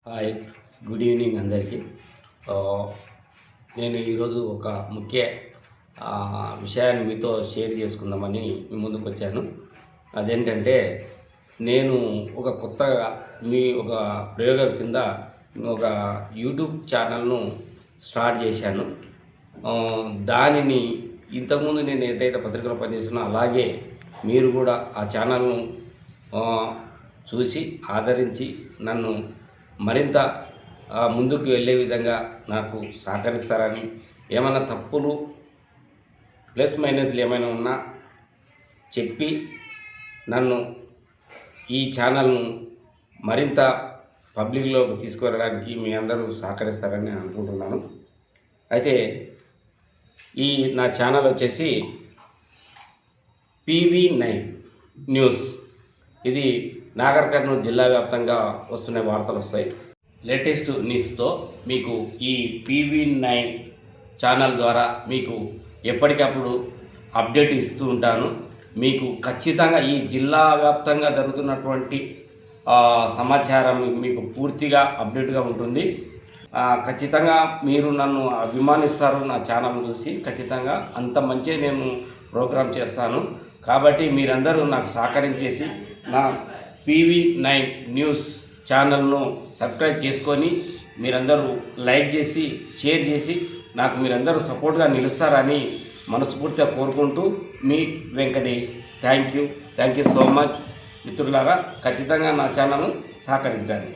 Hi, good evening అందరికీ. నేను ఈరోజు ఒక ముఖ్య విషయాన్ని మీతో షేర్ చేసుకుందామని మీ ముందుకు వచ్చాను. అదేంటంటే, నేను ఒక కొత్తగా ఒక ప్రయోగం కింద ఒక యూట్యూబ్ ఛానల్ను స్టార్ట్ చేశాను. దానిని ఇంతకుముందు నేను ఏదైతే పత్రికలో పనిచేస్తున్నా అలాగే మీరు కూడా ఆ ఛానల్ను చూసి ఆదరించి నన్ను మరింత ముందుకు వెళ్ళే విధంగా నాకు సహకరిస్తారని, ఏమైనా తప్పులు ప్లస్ మైనస్లు ఏమైనా ఉన్నా చెప్పి నన్ను ఈ ఛానల్ను మరింత పబ్లిక్లోకి తీసుకువెళ్ళడానికి మీ అందరూ సహకరిస్తారని నేను అనుకుంటున్నాను. అయితే ఈ నా ఛానల్ వచ్చేసి PV9 న్యూస్. ఇది నాగర్ కర్నూలు జిల్లా వ్యాప్తంగా వస్తున్న వార్తలు వస్తాయి. లేటెస్ట్ న్యూస్తో మీకు ఈ PV9 ఛానల్ ద్వారా మీకు ఎప్పటికప్పుడు అప్డేట్ ఇస్తూ ఉంటాను. మీకు ఖచ్చితంగా ఈ జిల్లా వ్యాప్తంగా జరుగుతున్నటువంటి సమాచారం మీకు పూర్తిగా అప్డేట్గా ఉంటుంది. ఖచ్చితంగా మీరు నన్ను అభిమానిస్తారు. నా ఛానల్ చూసి ఖచ్చితంగా అంత మంచిగా నేను ప్రోగ్రాం చేస్తాను. కాబట్టి మీరందరూ నాకు సహకరించేసి నా PV9 న్యూస్ ఛానల్ను సబ్స్క్రైబ్ చేసుకొని మీరందరూ లైక్ చేసి షేర్ చేసి నాకు మీరందరూ సపోర్ట్గా నిలుస్తారని మనస్ఫూర్తిగా కోరుకుంటూ మీ Venkatesh. Thank you so much మిత్రులారా. ఖచ్చితంగా నా ఛానల్ను సహకరించండి.